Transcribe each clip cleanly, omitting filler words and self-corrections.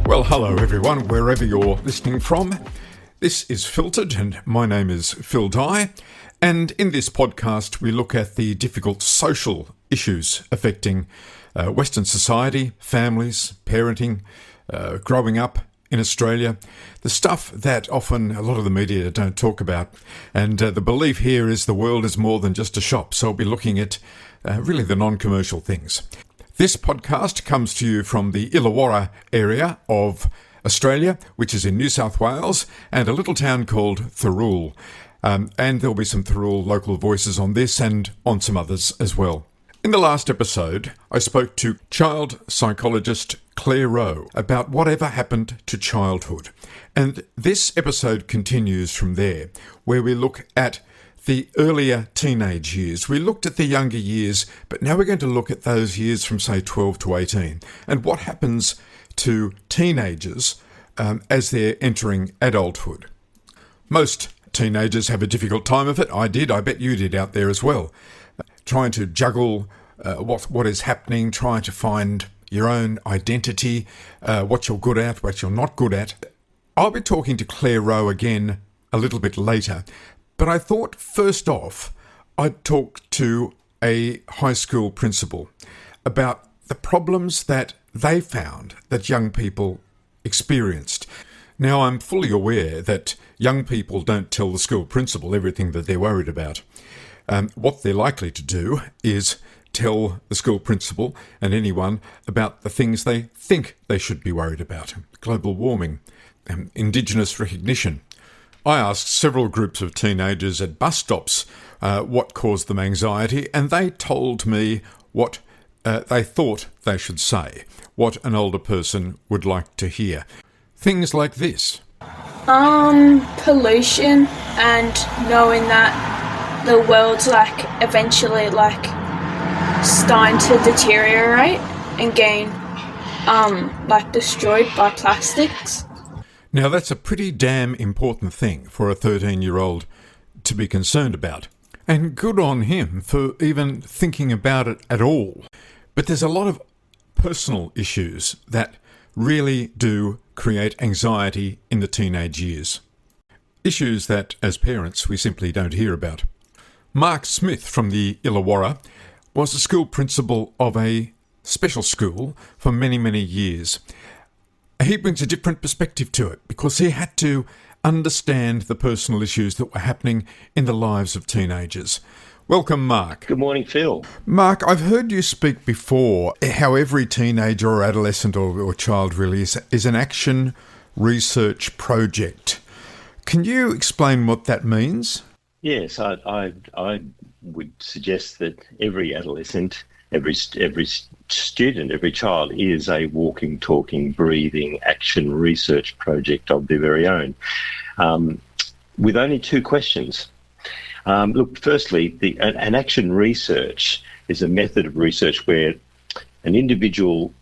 Well, hello everyone, wherever you're listening from. This is Filtered, and my name is Phil Dye. And in this podcast, we look at the difficult social issues affecting Western society, families, parenting, growing up in Australia, the stuff that often a lot of the media don't talk about. And the belief here is the world is more than just a shop, so we'll be looking at really the non-commercial things. This podcast comes to you from the Illawarra area of Australia, which is in New South Wales, and a little town called Thirroul. And there'll be some Thirroul local voices on this and on some others as well. In the last episode, I spoke to child psychologist Clare Rowe about whatever happened to childhood. And this episode continues from there, where we look at the earlier teenage years. We looked at the younger years, but now we're going to look at those years from, say, 12 to 18, and what happens to teenagers as they're entering adulthood. Most teenagers have a difficult time of it. I did. I bet you did out there as well. Trying to juggle what is happening, trying to find your own identity, what you're good at, what you're not good at. I'll be talking to Clare Rowe again a little bit later, but I thought first off I'd talk to a high school principal about the problems that they found that young people experienced. Now, I'm fully aware that young people don't tell the school principal everything that they're worried about. What they're likely to do is tell the school principal and anyone about the things they think they should be worried about. Global warming, Indigenous recognition. I asked several groups of teenagers at bus stops what caused them anxiety, and they told me what they thought they should say, what an older person would like to hear. Things like this. Pollution, and knowing that the world's eventually starting to deteriorate and getting destroyed by plastics. Now that's a pretty damn important thing for a 13-year-old to be concerned about. And good on him for even thinking about it at all. But there's a lot of personal issues that really do create anxiety in the teenage years. Issues that, as parents, we simply don't hear about. Mark Smith from the Illawarra was the school principal of a special school for many, many years. He brings a different perspective to it because he had to understand the personal issues that were happening in the lives of teenagers. Welcome, Mark. Good morning, Phil. Mark, I've heard you speak before how every teenager or adolescent or child really is an action research project. Can you explain what that means? Yes, I would suggest that every adolescent, every student, every child is a walking, talking, breathing action research project of their very own, with only two questions. Look, firstly, an action research is a method of research where an individual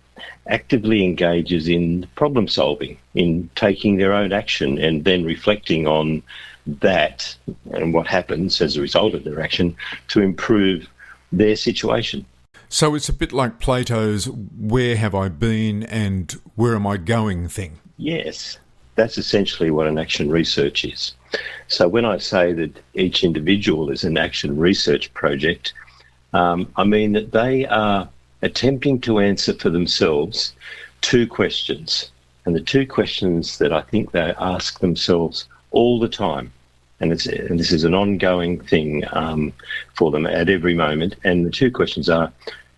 actively engages in problem solving, in taking their own action and then reflecting on that and what happens as a result of their action to improve their situation. So it's a bit like Plato's "where have I been and where am I going" thing. Yes, that's essentially what an action research is. So when I say that each individual is an action research project, I mean that they are attempting to answer for themselves two questions. And the two questions that I think they ask themselves all the time, and this is an ongoing thing for them at every moment, and the two questions are,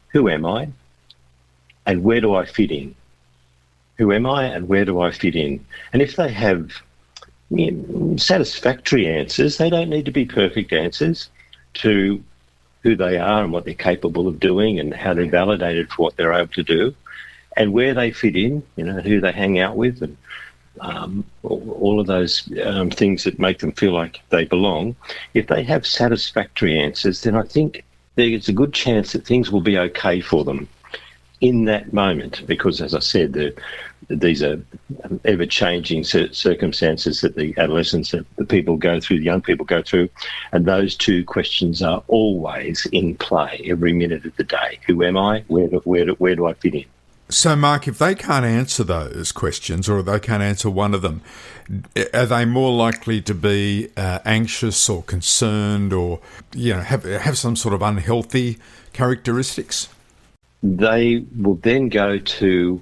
who am I and where do I fit in? Who am I and where do I fit in? And if they have satisfactory answers, they don't need to be perfect answers to who they are and what they're capable of doing and how they're validated for what they're able to do, and where they fit in, who they hang out with, and all of those things that make them feel like they belong. If they have satisfactory answers, then I think there's a good chance that things will be okay for them in that moment, because, as I said, these are ever-changing circumstances that the adolescents, the people go through, the young people go through, and those two questions are always in play every minute of the day. Who am I? Where do I fit in? So, Mark, if they can't answer those questions, or they can't answer one of them, are they more likely to be anxious or concerned, or have some sort of unhealthy characteristics? They will then go to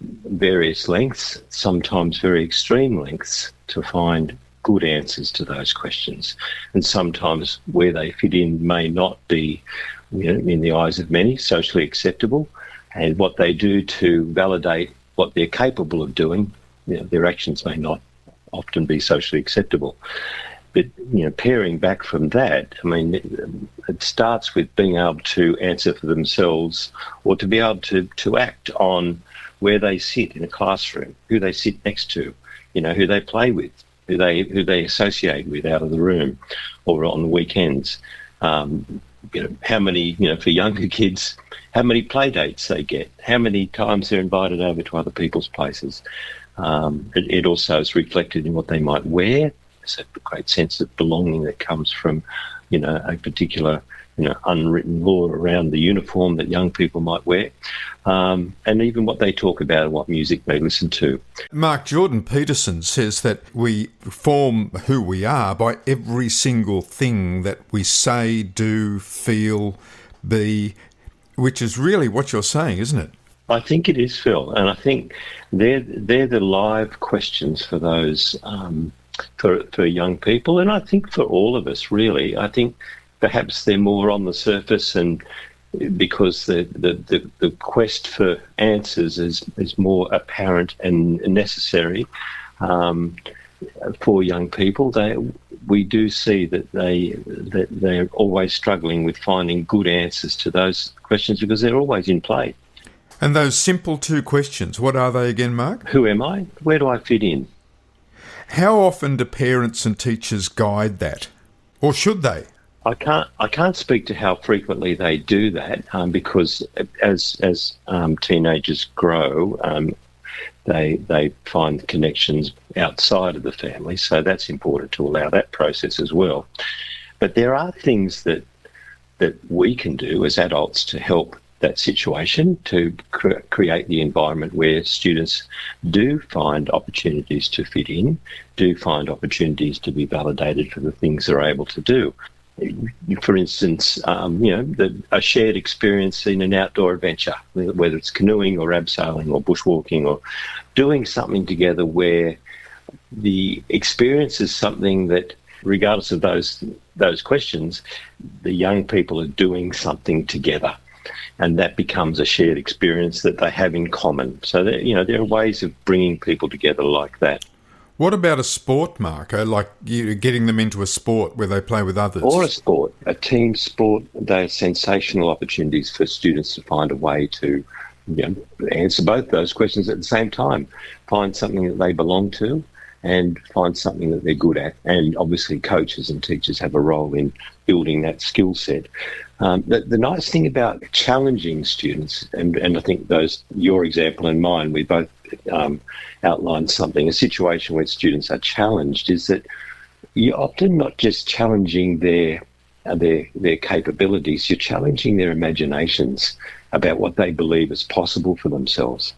various lengths, sometimes very extreme lengths, to find good answers to those questions. And sometimes where they fit in may not be, in the eyes of many, socially acceptable. And what they do to validate what they're capable of doing, their actions may not often be socially acceptable. But, paring back from that, it starts with being able to answer for themselves, or to be able to act on where they sit in a classroom, who they sit next to, who they play with, who they associate with out of the room or on the weekends. How many, for younger kids, how many play dates they get, how many times they're invited over to other people's places. It also is reflected in what they might wear. There's a great sense of belonging that comes from, a particular, unwritten law around the uniform that young people might wear, and even what they talk about and what music they listen to. Mark, Jordan Peterson says that we form who we are by every single thing that we say, do, feel, be, which is really what you're saying, isn't it? I think it is, Phil, and I think they're the live questions for those for young people, and I think for all of us, really. I think perhaps they're more on the surface, and because the quest for answers is more apparent and necessary for young people. We do see that they're always struggling with finding good answers to those questions because they're always in play. And those simple two questions, what are they again, Mark? Who am I? Where do I fit in? How often do parents and teachers guide that? Or should they? I can't speak to how frequently they do that, because as teenagers grow, they find connections outside of the family, so that's important to allow that process as well. But there are things that we can do as adults to help that situation, to create the environment where students do find opportunities to fit in, do find opportunities to be validated for the things they're able to do. For instance, a shared experience in an outdoor adventure, whether it's canoeing or abseiling or bushwalking, or doing something together where the experience is something that, regardless of those questions, the young people are doing something together. And that becomes a shared experience that they have in common. So, there are ways of bringing people together like that. What about a sport, Mark? Like getting them into a sport where they play with others? Or a sport, a team sport. They're sensational opportunities for students to find a way to answer both those questions at the same time. Find something that they belong to and find something that they're good at. And obviously coaches and teachers have a role in building that skill set. The nice thing about challenging students, and I think your example and mine, we both outlined a situation where students are challenged, is that you're often not just challenging their capabilities, you're challenging their imaginations about what they believe is possible for themselves.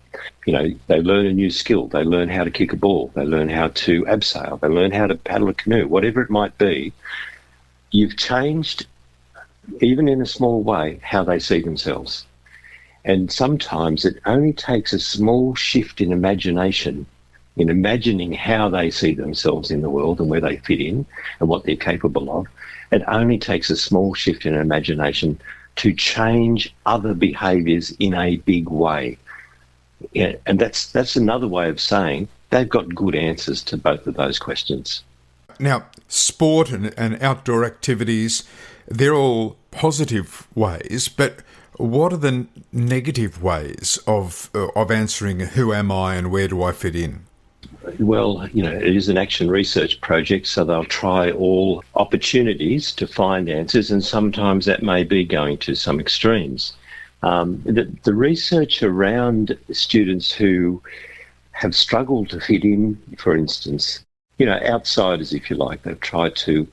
They learn a new skill, they learn how to kick a ball, they learn how to abseil, they learn how to paddle a canoe, whatever it might be. You've changed, even in a small way, how they see themselves. And sometimes it only takes a small shift in imagination, in imagining how they see themselves in the world and where they fit in and what they're capable of. It only takes a small shift in imagination to change other behaviours in a big way. Yeah, and that's another way of saying they've got good answers to both of those questions. Now, sport and outdoor activities, they're all positive ways, but what are the negative ways of answering who am I and where do I fit in? Well, it is an action research project, so they'll try all opportunities to find answers, and sometimes that may be going to some extremes. The research around students who have struggled to fit in, for instance, outsiders, if you like, they've tried to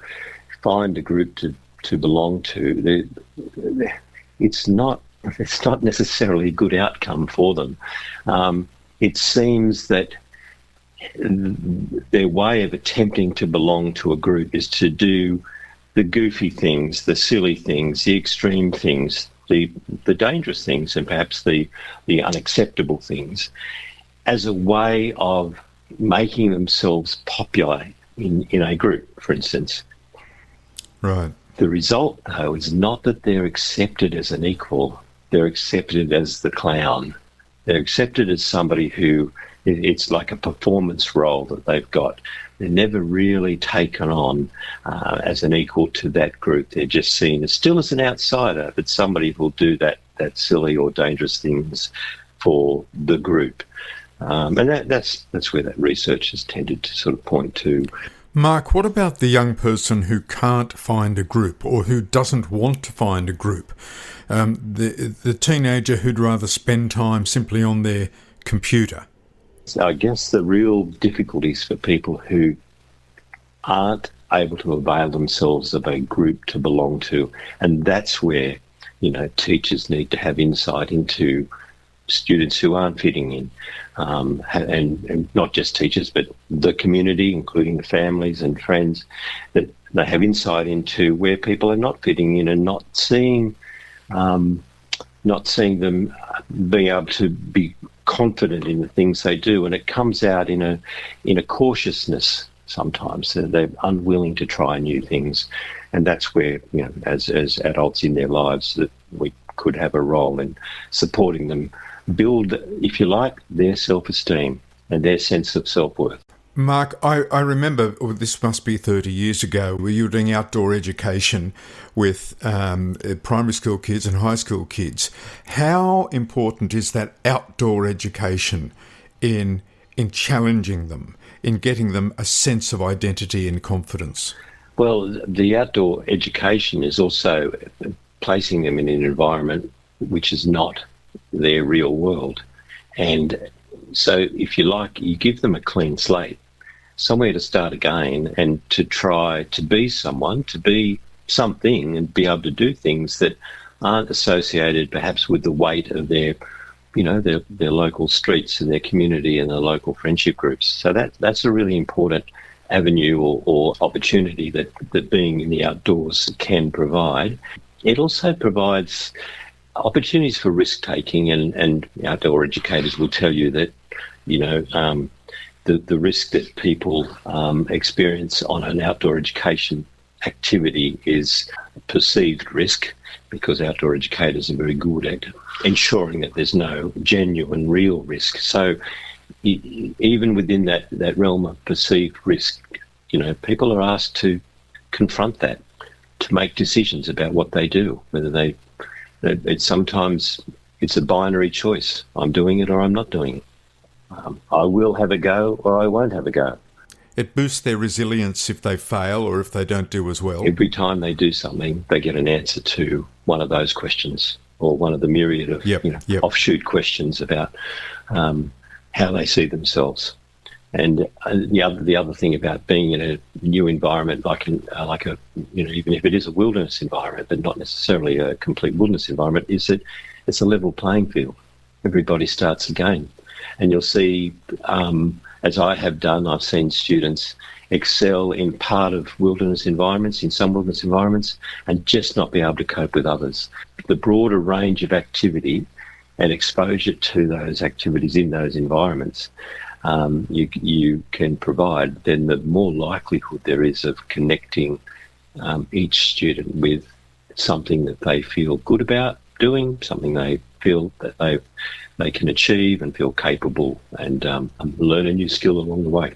find a group to belong to. It's not it's not necessarily a good outcome for them. It seems that their way of attempting to belong to a group is to do the goofy things, the silly things, the extreme things, the dangerous things, and perhaps the unacceptable things, as a way of making themselves popular in a group, for instance. Right. The result, though, is not that they're accepted as an equal. They're accepted as the clown. They're accepted as somebody who, it's like a performance role that they've got. They're never really taken on as an equal to that group. They're just seen as still as an outsider, but somebody who'll do that silly or dangerous things for the group. And that's where that research has tended to sort of point to. Mark, what about the young person who can't find a group or who doesn't want to find a group? The teenager who'd rather spend time simply on their computer? So I guess the real difficulties for people who aren't able to avail themselves of a group to belong to, and that's where, teachers need to have insight into students who aren't fitting in, and not just teachers, but the community, including the families and friends, that they have insight into where people are not fitting in and not seeing them being able to be confident in the things they do. And it comes out in a cautiousness sometimes. They're unwilling to try new things. And that's where, as adults in their lives, that we could have a role in supporting them build, if you like, their self-esteem and their sense of self-worth. Mark, I remember, this must be 30 years ago, where you were doing outdoor education with primary school kids and high school kids. How important is that outdoor education in challenging them, in getting them a sense of identity and confidence? Well, the outdoor education is also placing them in an environment which is not their real world. And so, if you like, you give them a clean slate, somewhere to start again, and to try to be someone, to be something, and be able to do things that aren't associated perhaps with the weight of their local streets and their community and their local friendship groups. So that's a really important avenue or opportunity that being in the outdoors can provide. It also provides opportunities for risk-taking, and outdoor educators will tell you that, the risk that people experience on an outdoor education activity is perceived risk, because outdoor educators are very good at ensuring that there's no genuine, real risk. So even within that realm of perceived risk, people are asked to confront that, to make decisions about what they do, whether sometimes it's a binary choice. I'm doing it or I'm not doing it. I will have a go or I won't have a go. It boosts their resilience if they fail or if they don't do as well. Every time they do something, they get an answer to one of those questions, or one of the myriad of offshoot questions about how they see themselves. And the other thing about being in a new environment, even if it is a wilderness environment, but not necessarily a complete wilderness environment, is that it's a level playing field. Everybody starts again. And you'll see, as I have done, I've seen students excel in part of wilderness environments, in some wilderness environments, and just not be able to cope with others. The broader range of activity and exposure to those activities in those environments you can provide, then the more likelihood there is of connecting each student with something that they feel good about doing, something they feel that they can achieve and feel capable, and learn a new skill along the way.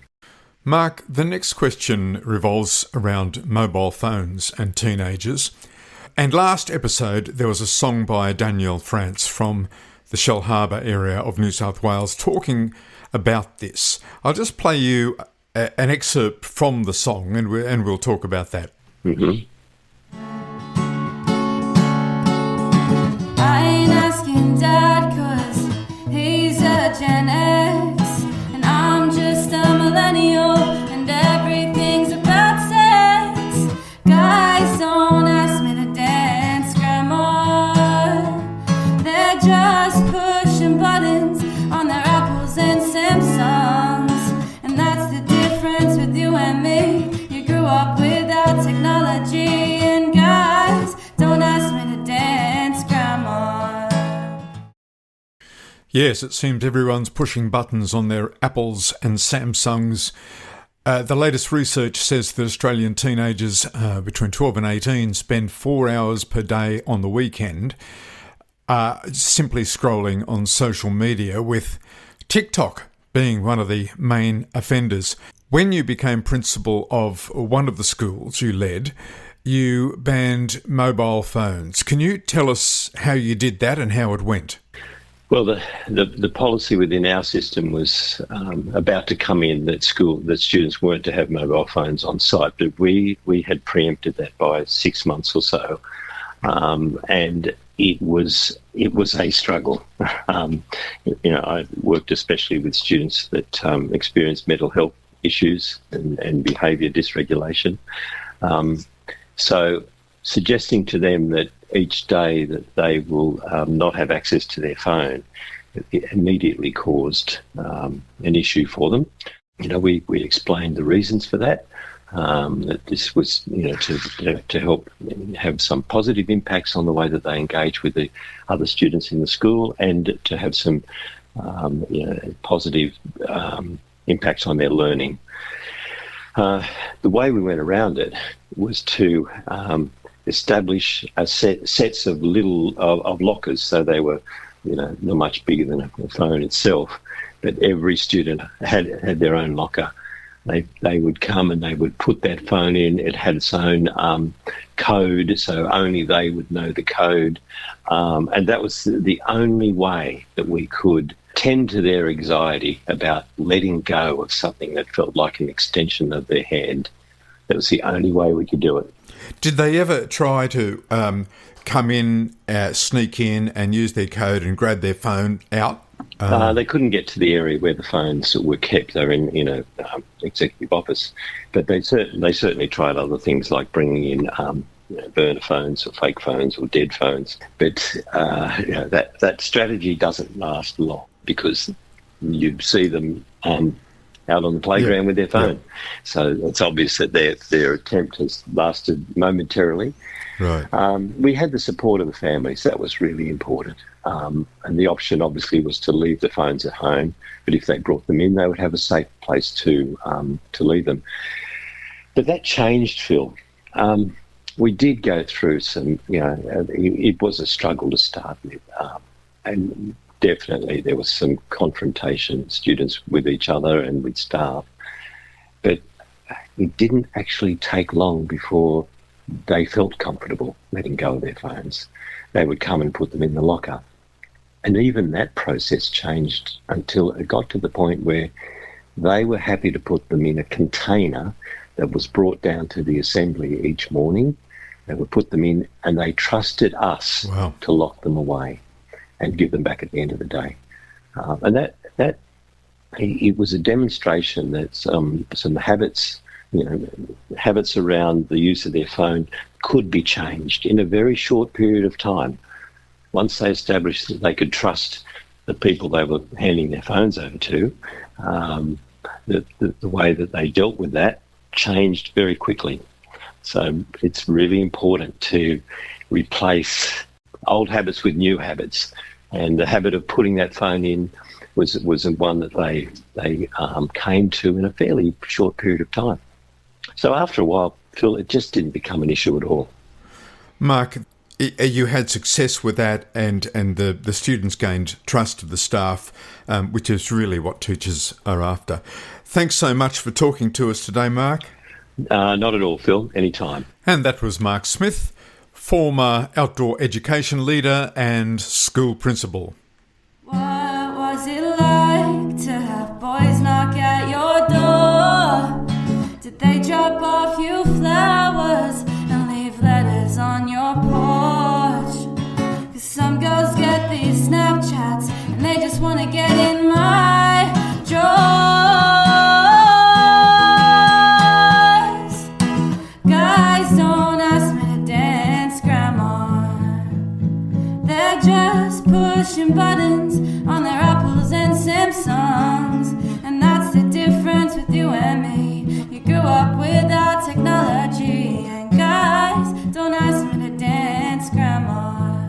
Mark, the next question revolves around mobile phones and teenagers. And last episode, there was a song by Danielle France from the Shellharbour area of New South Wales talking about this. I'll just play you an excerpt from the song, and we'll talk about that. Mm-hmm. I ain't asking Dad 'cause he's a Gen X and I'm just a millennial, and everything's about sex. Guys, don't ask me to dance, Grandma. Yes, it seems everyone's pushing buttons on their Apples and Samsungs. The latest research says that Australian teenagers between 12 and 18 spend 4 hours per day on the weekend simply scrolling on social media, with TikTok being one of the main offenders. When you became principal of one of the schools you led, you banned mobile phones. Can you tell us how you did that and how it went? Well, the policy within our system was about to come in that students weren't to have mobile phones on site, but we had preempted that by 6 months or so, and it was a struggle. I worked especially with students that experienced mental health issues and behaviour dysregulation. So suggesting to them that each day that they will not have access to their phone, it immediately caused an issue for them. We explained the reasons for that, that this was to help have some positive impacts on the way that they engage with the other students in the school, and to have some positive impacts on their learning. The way we went around it was to establish sets of of lockers, so they were not much bigger than a phone itself, but every student had their own locker. They would come and they would put that phone in. It had its own code, so only they would know the code, and that was the only way that we could tend to their anxiety about letting go of something that felt like an extension of their hand. That was the only way we could do it. Did they ever try to come in, sneak in and use their code and grab their phone out? They couldn't get to the area where the phones were kept. They were in executive office, but they certainly tried other things like bringing in burner phones or fake phones or dead phones. But that strategy doesn't last long, because you see them out on the playground with their phone. Yeah. So it's obvious that their attempt has lasted momentarily. Right. We had the support of the families. That was really important. And the option obviously was to leave the phones at home, but if they brought them in, they would have a safe place to leave them. But that changed, Phil. We did go through some, it was a struggle to start with. And definitely there was some confrontation, students with each other and with staff. But it didn't actually take long before they felt comfortable letting go of their phones. They would come and put them in the locker. And even that process changed until it got to the point where they were happy to put them in a container that was brought down to the assembly each morning. They would put them in, and they trusted us to lock them away and give them back at the end of the day. And that it was a demonstration that some habits, habits around the use of their phone could be changed in a very short period of time. Once they established that they could trust the people they were handing their phones over to, the way that they dealt with that changed very quickly. So it's really important to replace old habits with new habits. And the habit of putting that phone in was one that they came to in a fairly short period of time. So after a while, Phil, it just didn't become an issue at all. Mark, you had success with that, and the students gained trust of the staff, which is really what teachers are after. Thanks so much for talking to us today, Mark. Not at all, Phil. Anytime. And that was Mark Smith, former outdoor education leader and school principal. What was it like to have boys knock at your door? Did they drop off you flowers and leave letters on your porch? 'Cause some girls get these Snapchats and they just want to get in my drawers. Guys, don't ask me to dance, Grandma. They're just pushing buttons on their Apples and Samsungs. And that's the difference with you and me. You grew up without technology. And guys, don't ask me to dance, Grandma.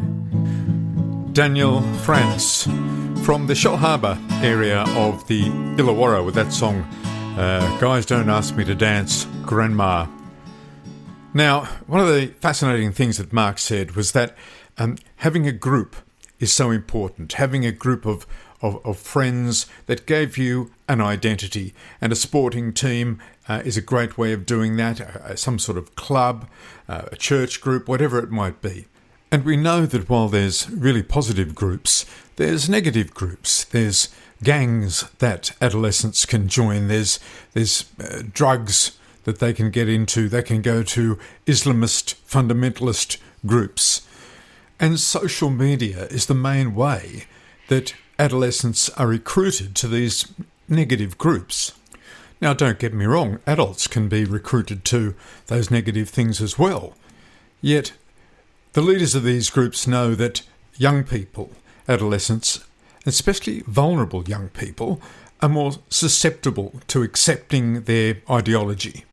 Danielle France, from the Shellharbour area of the Illawarra with that song, Guys Don't Ask Me to Dance, Grandma. Now, one of the fascinating things that Mark said was that having a group is so important, having a group of friends that gave you an identity, and a sporting team is a great way of doing that, some sort of club, a church group, whatever it might be. And we know that while there's really positive groups, there's negative groups. There's gangs that adolescents can join. There's drugs that they can get into. They can go to Islamist fundamentalist groups. And social media is the main way that adolescents are recruited to these negative groups. Now, don't get me wrong, adults can be recruited to those negative things as well. Yet, the leaders of these groups know that young people, adolescents, especially vulnerable young people, are more susceptible to accepting their ideology.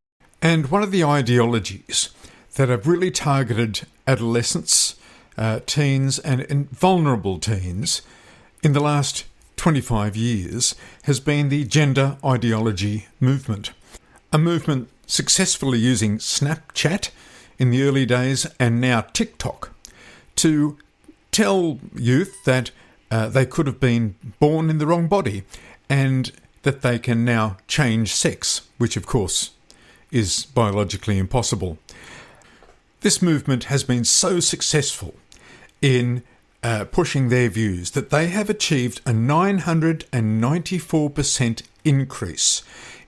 And one of the ideologies that have really targeted adolescents, teens and vulnerable teens in the last 25 years has been the gender ideology movement. A movement successfully using Snapchat in the early days and now TikTok to tell youth that they could have been born in the wrong body and that they can now change sex, which of course is biologically impossible. This movement has been so successful in pushing their views that they have achieved a 994% increase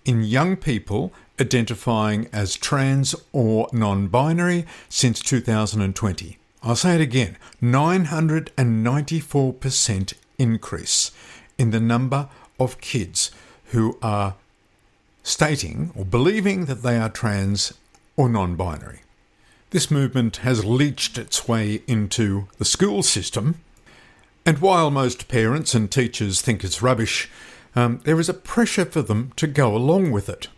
in young people identifying as trans or non-binary since 2020. I'll say it again, 994% increase in the number of kids who are stating or believing that they are trans or non-binary. This movement has leached its way into the school system, and while most parents and teachers think it's rubbish, there is a pressure for them to go along with it.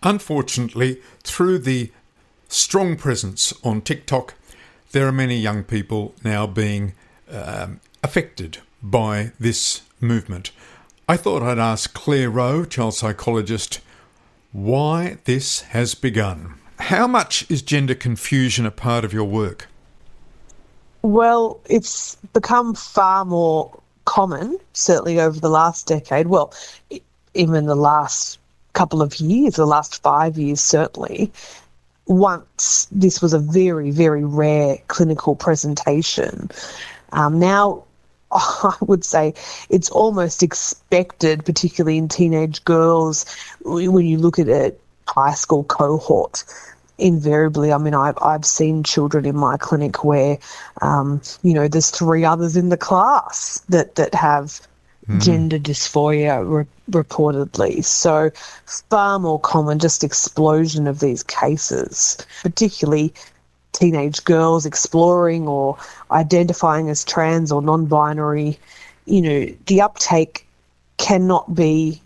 Unfortunately, through the strong presence on TikTok, there are many young people now being affected by this movement. I thought I'd ask Clare Rowe, child psychologist, why this has begun. How much is gender confusion a part of your work? Well, it's become far more common, certainly over the last decade. Well, even the last couple of years, the last 5 years certainly. Once this was a very, very rare clinical presentation. Now, I would say it's almost expected, particularly in teenage girls, when you look at a high school cohort. Invariably, I mean, I've seen children in my clinic where, there's 3 others in the class that have gender dysphoria reportedly. So far more common, just explosion of these cases, particularly teenage girls exploring or identifying as trans or non-binary. The uptake cannot be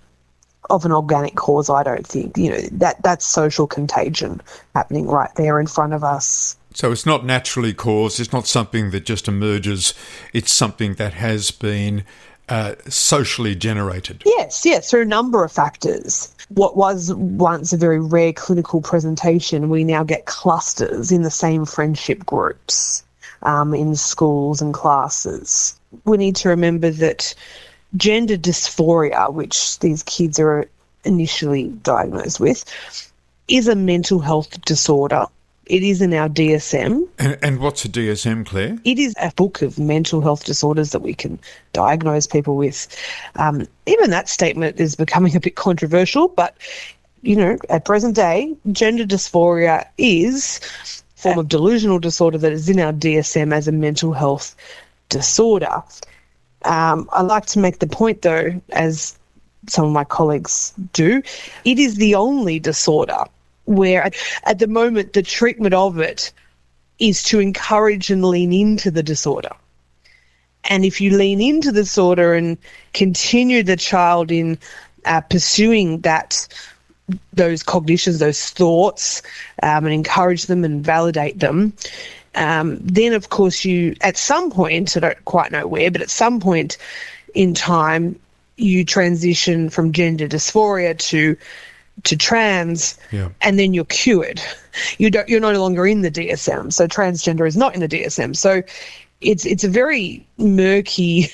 of an organic cause, I don't think. That's social contagion happening right there in front of us. So it's not naturally caused, it's not something that just emerges, it's something that has been socially generated. Yes, through a number of factors. What was once a very rare clinical presentation, we now get clusters in the same friendship groups in schools and classes. We need to remember that gender dysphoria, which these kids are initially diagnosed with, is a mental health disorder. It is in our DSM. And what's a DSM, Claire? It is a book of mental health disorders that we can diagnose people with. Even that statement is becoming a bit controversial, but, at present day, gender dysphoria is a form of delusional disorder that is in our DSM as a mental health disorder. I like to make the point, though, as some of my colleagues do, it is the only disorder where at the moment the treatment of it is to encourage and lean into the disorder. And if you lean into the disorder and continue the child in pursuing those cognitions, those thoughts, and encourage them and validate them, then of course you, at some point, I don't quite know where, but at some point in time you transition from gender dysphoria to trans, and then you're cured. You're no longer in the DSM. So transgender is not in the DSM. So it's a very murky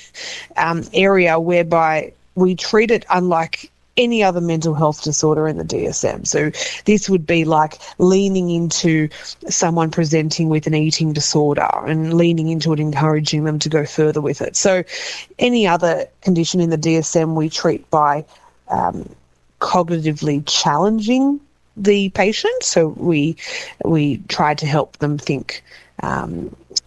area whereby we treat it unlike any other mental health disorder in the DSM. So this would be like leaning into someone presenting with an eating disorder and leaning into it, encouraging them to go further with it. So any other condition in the DSM we treat by cognitively challenging the patient. So we try to help them think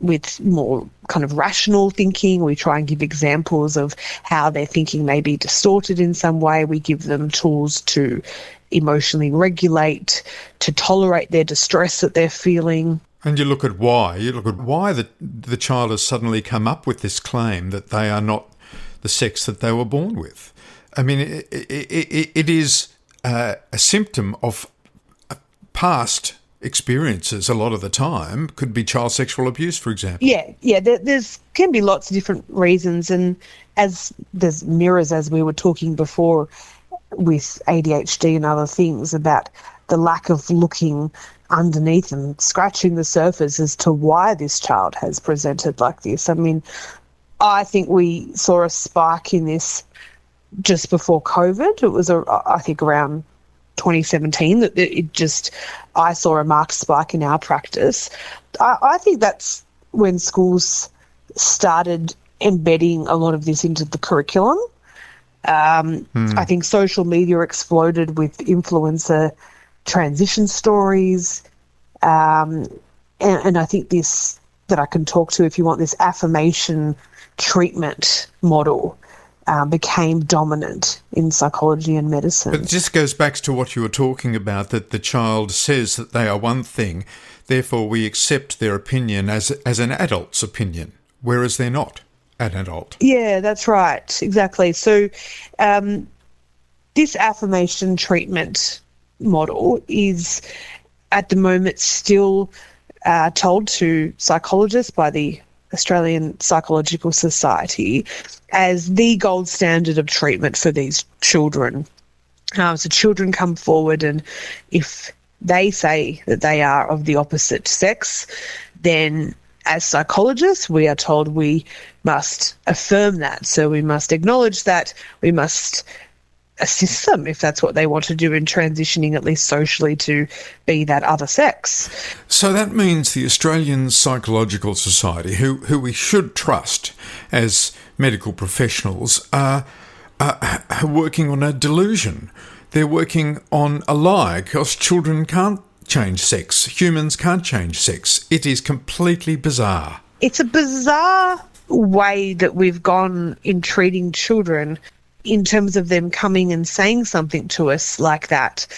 with more kind of rational thinking. We try and give examples of how their thinking may be distorted in some way. We give them tools to emotionally regulate, to tolerate their distress that they're feeling. And you look at why. You look at why the child has suddenly come up with this claim that they are not the sex that they were born with. I mean, it is a symptom of past experiences a lot of the time. Could be child sexual abuse, for example. Yeah. There's can be lots of different reasons, and as there's mirrors, as we were talking before with ADHD and other things, about the lack of looking underneath and scratching the surface as to why this child has presented like this. I mean, I think we saw a spike in this just before COVID. It was, I think, around 2017 that I saw a marked spike in our practice. I think that's when schools started embedding a lot of this into the curriculum. I think social media exploded with influencer transition stories. And I think this, that I can talk to if you want, this affirmation treatment model became dominant in psychology and medicine. But it just goes back to what you were talking about, that the child says that they are one thing, therefore we accept their opinion as an adult's opinion, whereas they're not an adult. Yeah, that's right, exactly. So this affirmation treatment model is at the moment still told to psychologists by the Australian Psychological Society as the gold standard of treatment for these children. So children come forward, and if they say that they are of the opposite sex, then as psychologists we are told we must affirm that. So we must acknowledge that, we must assist them if that's what they want to do in transitioning, at least socially, to be that other sex. So that means the Australian Psychological Society, who we should trust as medical professionals, are working on a delusion. They're working on a lie, because children can't change sex. Humans can't change sex. It is completely bizarre. It's a bizarre way that we've gone in treating children, in terms of them coming and saying something to us like that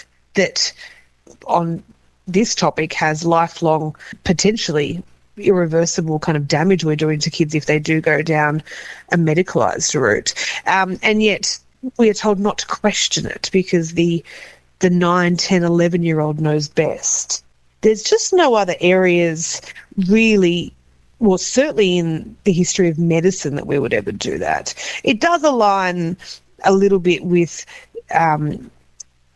on this topic has lifelong, potentially irreversible kind of damage we're doing to kids if they do go down a medicalised route. And yet we are told not to question it because the 9, 10, 11-year-old knows best. There's just no other areas really, well, certainly in the history of medicine, that we would ever do that. It does align a little bit with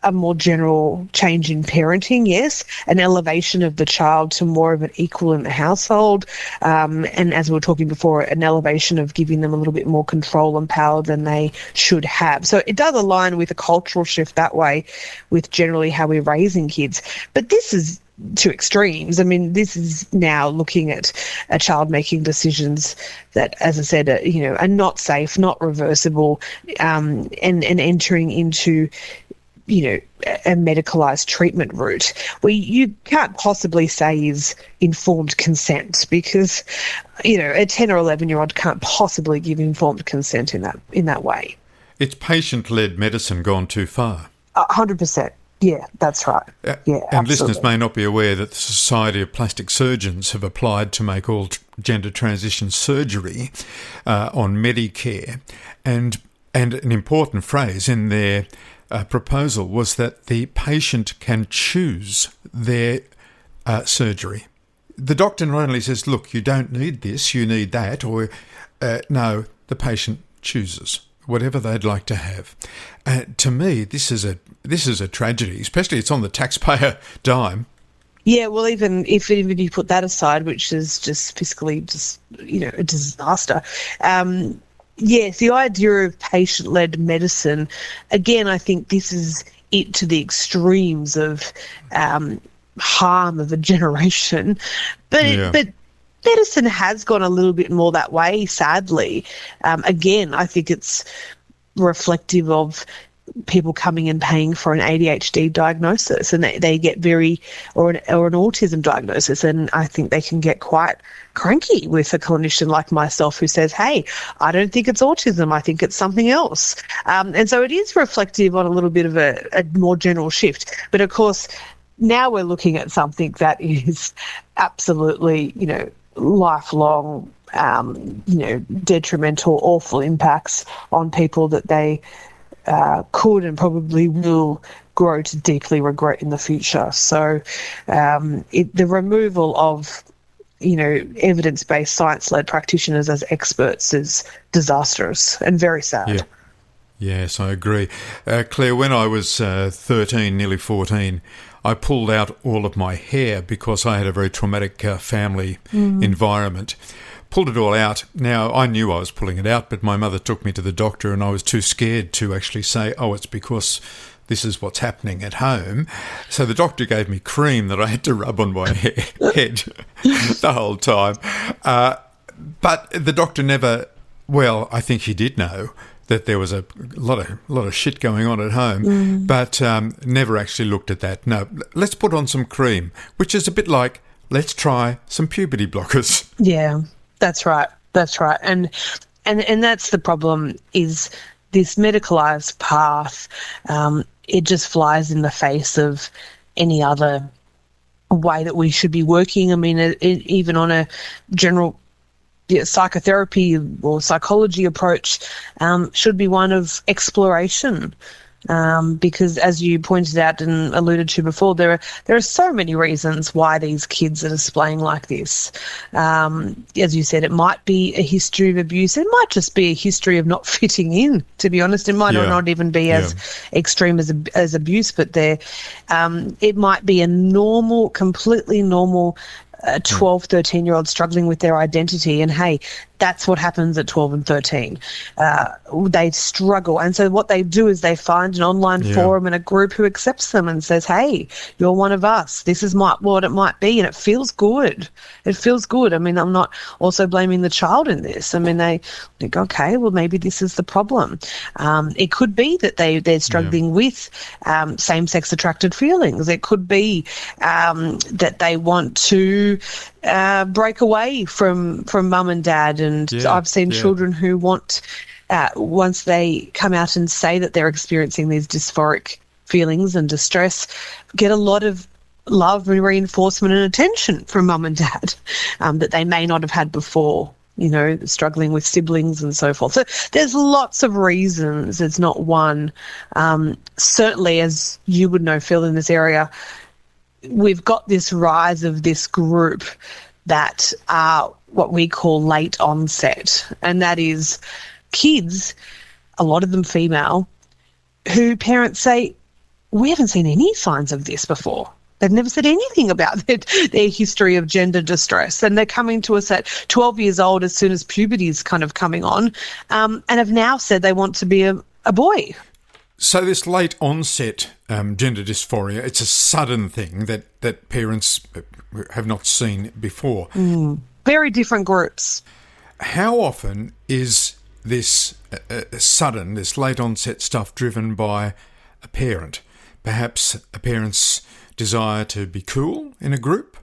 a more general change in parenting, yes, an elevation of the child to more of an equal in the household, and as we were talking before, an elevation of giving them a little bit more control and power than they should have. So it does align with a cultural shift that way, with generally how we're raising kids. But this is to extremes. I mean, this is now looking at a child making decisions that, as I said, are not safe, not reversible, and entering into, a medicalised treatment route where you can't possibly say is informed consent, because, a 10 or 11-year-old can't possibly give informed consent in that way. It's patient-led medicine gone too far. 100%. Yeah, that's right. Yeah, and absolutely. Listeners may not be aware that the Society of Plastic Surgeons have applied to make all gender transition surgery on Medicare, and an important phrase in their proposal was that the patient can choose their surgery. The doctor not only says, look, you don't need this, you need that, or no, the patient chooses whatever they'd like to have. To me, this is a tragedy, especially it's on the taxpayer dime. Yeah, well, even if you put that aside, which is just fiscally a disaster. Yes, the idea of patient-led medicine, again, I think this is it to the extremes of harm of a generation. But medicine has gone a little bit more that way, sadly. Again, I think it's reflective of people coming and paying for an ADHD diagnosis, and they get or an autism diagnosis, and I think they can get quite cranky with a clinician like myself who says, hey, I don't think it's autism, I think it's something else. And so it is reflective on a little bit of a more general shift. But of course, now we're looking at something that is absolutely, lifelong, detrimental, awful impacts on people that they could and probably will grow to deeply regret in the future. So the removal of, evidence-based, science-led practitioners as experts is disastrous and very sad. Yeah. Yes, I agree. Claire, when I was 13, nearly 14, I pulled out all of my hair because I had a very traumatic family environment. Pulled it all out. Now, I knew I was pulling it out, but my mother took me to the doctor and I was too scared to actually say, it's because this is what's happening at home. So the doctor gave me cream that I had to rub on my head the whole time. But the doctor never, I think he did know that there was a lot of shit going on at home, but never actually looked at that. No, let's put on some cream, which is a bit like, let's try some puberty blockers. Yeah. That's right. And that's the problem, is this medicalised path, it just flies in the face of any other way that we should be working. I mean, even on a general psychotherapy or psychology approach, should be one of exploration. Because as you pointed out and alluded to before, there are so many reasons why these kids are displaying like this. As you said, it might be a history of abuse. It might just be a history of not fitting in, to be honest. It might not even be as extreme as abuse, but it might be a completely normal 12, 13-year-old struggling with their identity. And, hey, that's what happens at 12 and 13. They struggle. And so what they do is they find an online forum and a group who accepts them and says, hey, you're one of us. This is what it might be. And it feels good. It feels good. I mean, I'm not also blaming the child in this. I mean, they think, okay, well, maybe this is the problem. It could be that they're struggling with same-sex attracted feelings. It could be that they want to break away from mum and dad, and I've seen children who want, once they come out and say that they're experiencing these dysphoric feelings and distress, get a lot of love and reinforcement and attention from mum and dad that they may not have had before, struggling with siblings and so forth. So there's lots of reasons. It's not one. Certainly, as you would know, Phil, in this area, we've got this rise of this group that are what we call late onset, and that is kids, a lot of them female, who parents say, we haven't seen any signs of this before. They've never said anything about their history of gender distress, and they're coming to us at 12 years old as soon as puberty is kind of coming on, and have now said they want to be a boy. So this late onset gender dysphoria, it's a sudden thing that parents have not seen before. Very different groups. How often is this sudden, this late onset stuff driven by a parent? Perhaps a parent's desire to be cool in a group?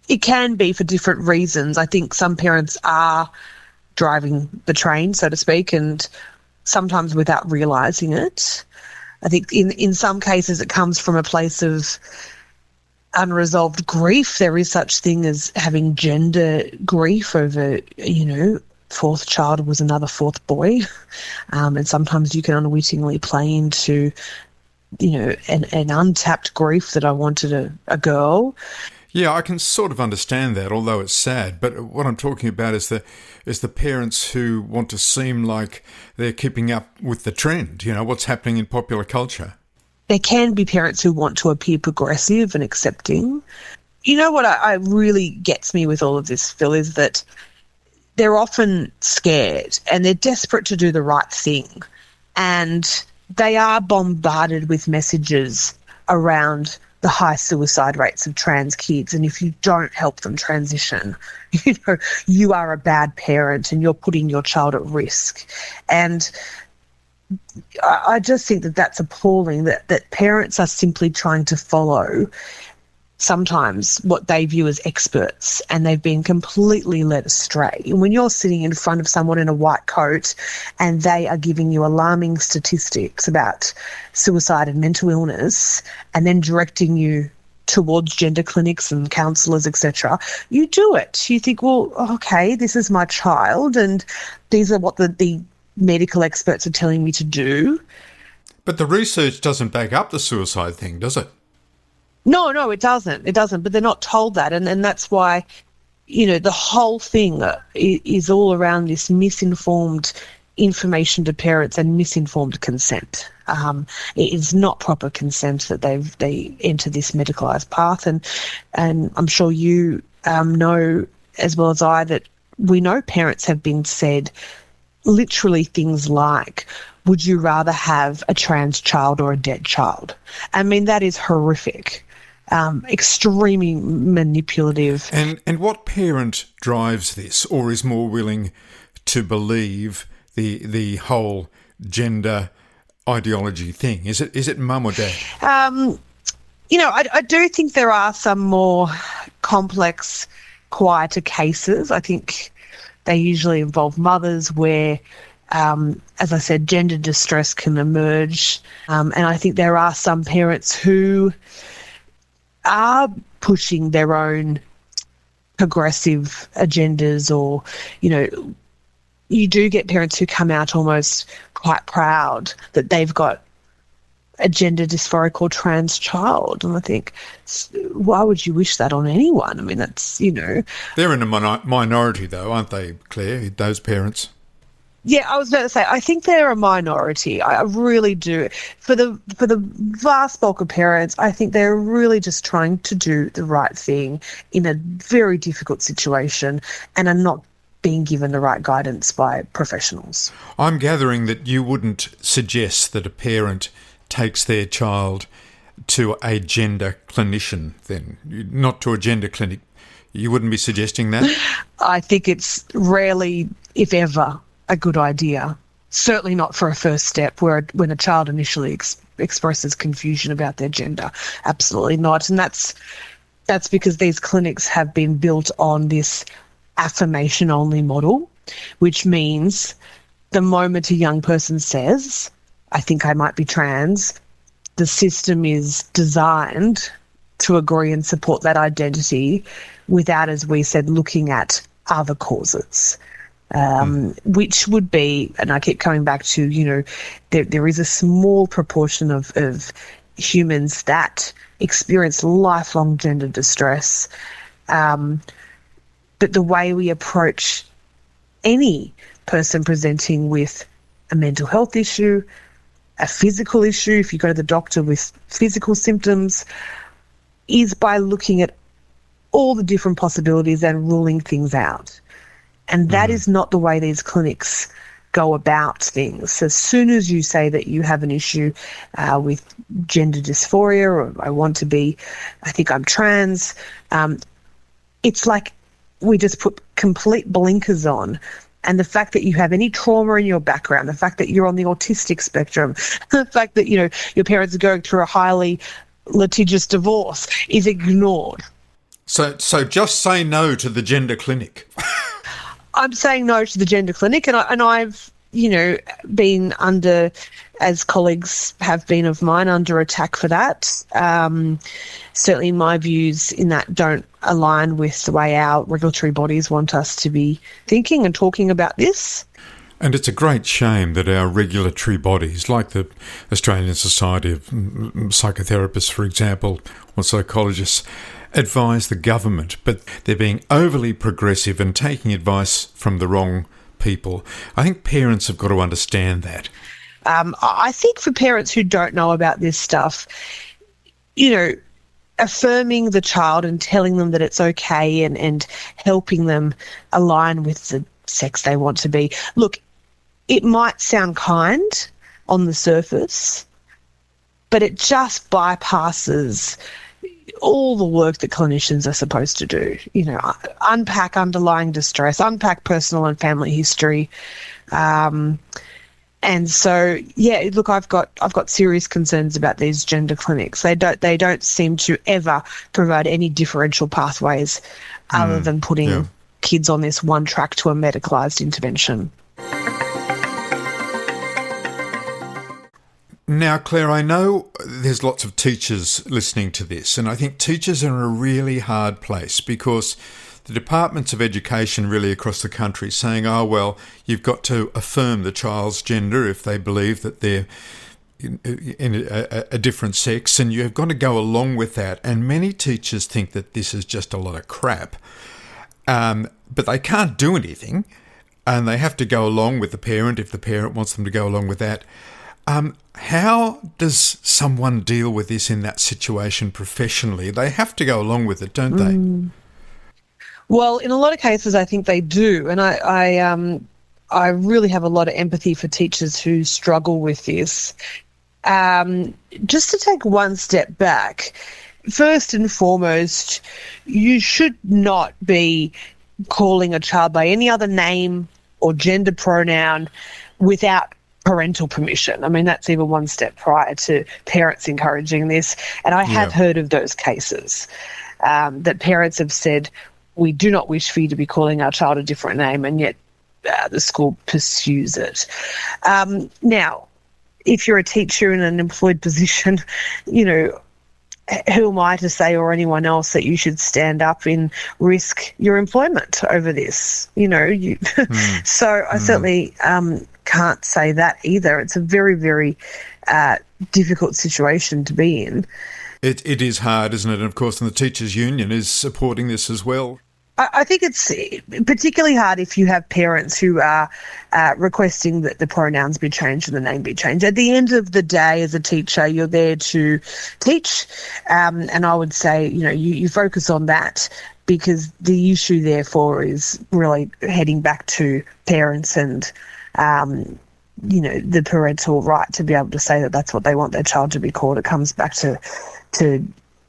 It can be for different reasons. I think some parents are driving the train, so to speak, and sometimes without realising it. I think in some cases it comes from a place of unresolved grief. There is such thing as having gender grief over, fourth child was another fourth boy. And sometimes you can unwittingly play into, an untapped grief that I wanted a girl. Yeah, I can sort of understand that, although it's sad. But what I'm talking about is the parents who want to seem like they're keeping up with the trend, what's happening in popular culture. There can be parents who want to appear progressive and accepting. You know what I really gets me with all of this, Phil, is that they're often scared and they're desperate to do the right thing. And they are bombarded with messages around the high suicide rates of trans kids, and if you don't help them transition, you are a bad parent and you're putting your child at risk. And I just think that that's appalling, that parents are simply trying to follow sometimes what they view as experts, and they've been completely led astray. And when you're sitting in front of someone in a white coat and they are giving you alarming statistics about suicide and mental illness, and then directing you towards gender clinics and counsellors, etc., you do it. You think, well, okay, this is my child and these are what the medical experts are telling me to do. But the research doesn't back up the suicide thing, does it? No, it doesn't. It doesn't, but they're not told that. And that's why, the whole thing is all around this misinformed information to parents and misinformed consent. It is not proper consent that they enter this medicalised path. And I'm sure you know as well as I that we know parents have been said literally things like, would you rather have a trans child or a dead child? I mean, that is horrific. Extremely manipulative. And what parent drives this, or is more willing to believe the whole gender ideology thing? Is it mum or dad? I do think there are some more complex, quieter cases. I think they usually involve mothers where, as I said, gender distress can emerge. And I think there are some parents who are pushing their own progressive agendas, or, you do get parents who come out almost quite proud that they've got a gender dysphoric or trans child. And I think, why would you wish that on anyone? I mean, that's, They're in a minority though, aren't they, Claire, those parents? Yeah, I was about to say, I think they're a minority. I really do. For the vast bulk of parents, I think they're really just trying to do the right thing in a very difficult situation and are not being given the right guidance by professionals. I'm gathering that you wouldn't suggest that a parent takes their child to a gender clinician then, not to a gender clinic. You wouldn't be suggesting that? I think it's rarely, if ever, a good idea. Certainly not for a first step when a child initially expresses confusion about their gender. Absolutely not. And that's because these clinics have been built on this affirmation-only model, which means the moment a young person says, I think I might be trans, the system is designed to agree and support that identity without, as we said, looking at other causes. Which would be, and I keep coming back to, there is a small proportion of humans that experience lifelong gender distress, but the way we approach any person presenting with a mental health issue, a physical issue, if you go to the doctor with physical symptoms, is by looking at all the different possibilities and ruling things out. And that is not the way these clinics go about things. As soon as you say that you have an issue with gender dysphoria, or I think I'm trans, it's like we just put complete blinkers on. And the fact that you have any trauma in your background, the fact that you're on the autistic spectrum, the fact that, your parents are going through a highly litigious divorce is ignored. So just say no to the gender clinic. I'm saying no to the gender clinic, and I've, been under, as colleagues have been of mine, under attack for that. Certainly my views in that don't align with the way our regulatory bodies want us to be thinking and talking about this. And it's a great shame that our regulatory bodies, like the Australian Society of Psychotherapists, for example, or psychologists, advise the government, but they're being overly progressive and taking advice from the wrong people. I think parents have got to understand that. I think for parents who don't know about this stuff, affirming the child and telling them that it's okay and helping them align with the sex they want to be. Look, it might sound kind on the surface, but it just bypasses all the work that clinicians are supposed to do. Unpack underlying distress, unpack personal and family history. And so, look, I've got serious concerns about these gender clinics. They don't seem to ever provide any differential pathways other than putting kids on this one track to a medicalised intervention. Now, Claire, I know there's lots of teachers listening to this, and I think teachers are in a really hard place because the departments of education really across the country saying, oh, well, you've got to affirm the child's gender if they believe that they're in a different sex, and you've got to go along with that. And many teachers think that this is just a lot of crap, but they can't do anything, and they have to go along with the parent if the parent wants them to go along with that. How does someone deal with this in that situation professionally? They have to go along with it, don't they? Well, in a lot of cases, I think they do, and I really have a lot of empathy for teachers who struggle with this. Just to take one step back, first and foremost, you should not be calling a child by any other name or gender pronoun without parental permission. I mean, that's even one step prior to parents encouraging this. And I have heard of those cases that parents have said, we do not wish for you to be calling our child a different name, and yet the school pursues it. Now, if you're a teacher in an employed position, who am I to say, or anyone else, that you should stand up and risk your employment over this? So I certainly can't say that either. It's a very, very difficult situation to be in. It is hard, isn't it? And of course, and the Teachers' Union is supporting this as well. I think it's particularly hard if you have parents who are requesting that the pronouns be changed and the name be changed. At the end of the day, as a teacher, you're there to teach, and I would say, you focus on that, because the issue therefore is really heading back to parents and the parental right to be able to say that that's what they want their child to be called. It comes back to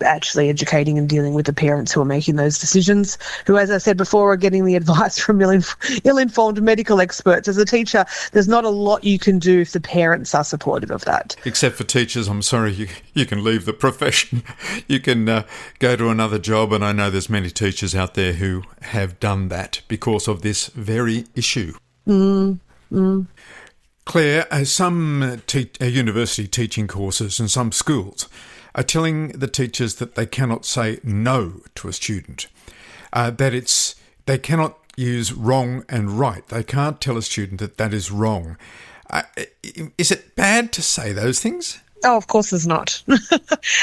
actually educating and dealing with the parents who are making those decisions, who, as I said before, are getting the advice from ill-informed medical experts. As a teacher, there's not a lot you can do if the parents are supportive of that. Except for teachers, I'm sorry, you can leave the profession. You can go to another job, and I know there's many teachers out there who have done that because of this very issue. Claire, some university teaching courses and some schools are telling the teachers that they cannot say no to a student, that they cannot use wrong and right. They can't tell a student that is wrong. Is it bad to say those things? Oh, of course it's not.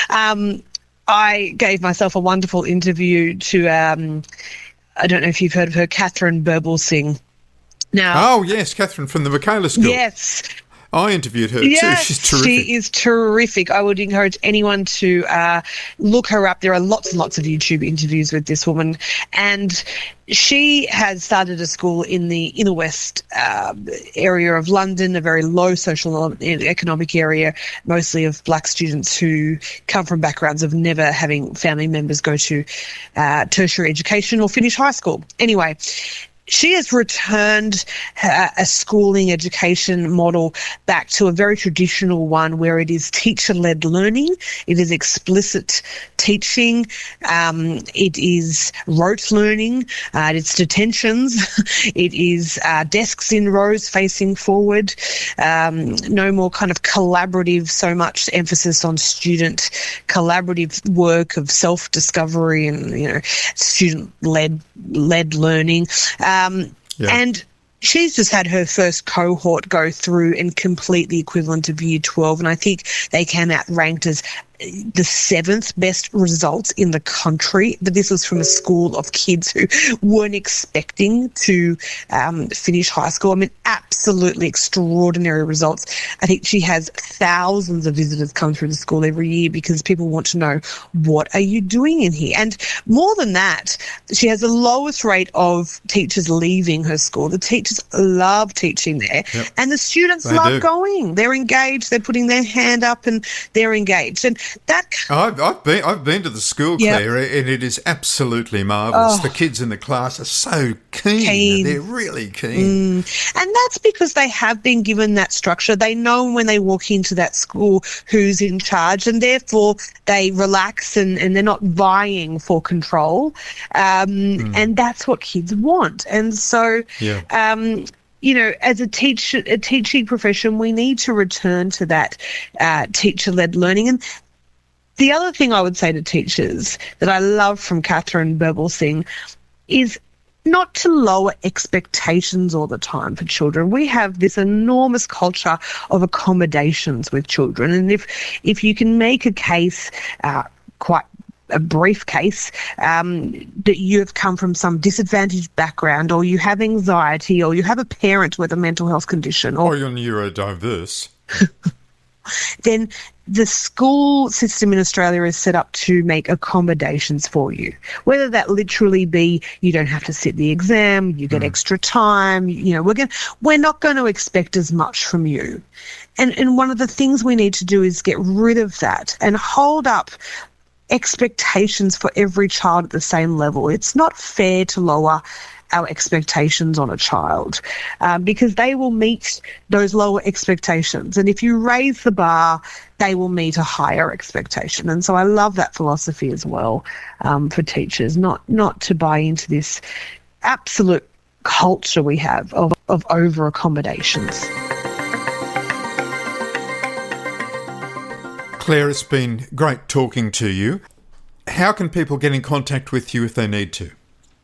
I gave myself a wonderful interview to, I don't know if you've heard of her, Catherine Burblesing. Oh, yes, Catherine from the Michaela School. Yes. I interviewed her too. She's terrific. She is terrific. I would encourage anyone to look her up. There are lots and lots of YouTube interviews with this woman. And she has started a school in the inner west area of London, a very low social and economic area, mostly of black students who come from backgrounds of never having family members go to tertiary education or finish high school. Anyway, she has returned a schooling education model back to a very traditional one where it is teacher-led learning, it is explicit teaching, it is rote learning, it's detentions, it is desks in rows facing forward, no more kind of collaborative, so much emphasis on student collaborative work of self-discovery and student-led learning. And she's just had her first cohort go through and complete the equivalent of Year 12, and I think they came out ranked as the 7th best results in the country. But this was from a school of kids who weren't expecting to finish high school. I mean, absolutely extraordinary results. I think she has thousands of visitors come through the school every year because people want to know, what are you doing in here? And more than that, she has the lowest rate of teachers leaving her school. The teachers love teaching there, and the students love going. They're engaged. They're putting their hand up and they're engaged. And that I've been to the school, Claire, and it is absolutely marvellous. The kids in the class are so keen. They're really keen. And that's because they have been given that structure. They know when they walk into that school who's in charge, and therefore they relax and they're not vying for control. And that's what kids want. And so, you know, as a teaching profession, we need to return to that teacher-led learning. And the other thing I would say to teachers that I love from Catherine Berbelsing is not to lower expectations all the time for children. We have this enormous culture of accommodations with children. And if you can make a case, quite a brief case, that you have come from some disadvantaged background, or you have anxiety, or you have a parent with a mental health condition, or you're neurodiverse, then the school system in Australia is set up to make accommodations for you, whether that literally be you don't have to sit the exam, you get extra time, you know, we're not going to expect as much from you. And one of the things we need to do is get rid of that and hold up expectations for every child at the same level. It's not fair to lower our expectations on a child because they will meet those lower expectations. And if you raise the bar, they will meet a higher expectation. And so I love that philosophy as well for teachers, not to buy into this absolute culture we have of over-accommodations. Claire, it's been great talking to you. How can people get in contact with you if they need to?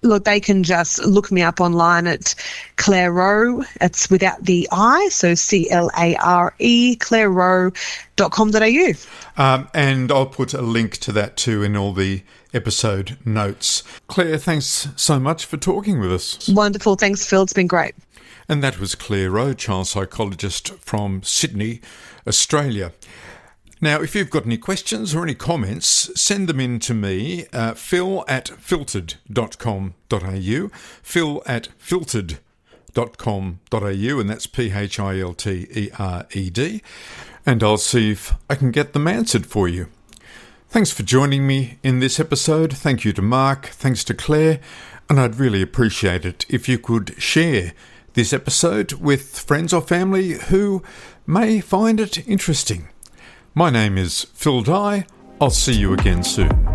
Look, they can just look me up online at Clare Rowe. It's without the I, so CLARE, clarerowe.com.au. And I'll put a link to that too in all the episode notes. Claire, thanks so much for talking with us. Wonderful. Thanks, Phil. It's been great. And that was Clare Rowe, child psychologist from Sydney, Australia. Now, if you've got any questions or any comments, send them in to me, phil@filtered.com.au, phil@filtered.com.au, and that's PHILTERED, and I'll see if I can get them answered for you. Thanks for joining me in this episode. Thank you to Mark, thanks to Claire, and I'd really appreciate it if you could share this episode with friends or family who may find it interesting. My name is Phil Dye. I'll see you again soon.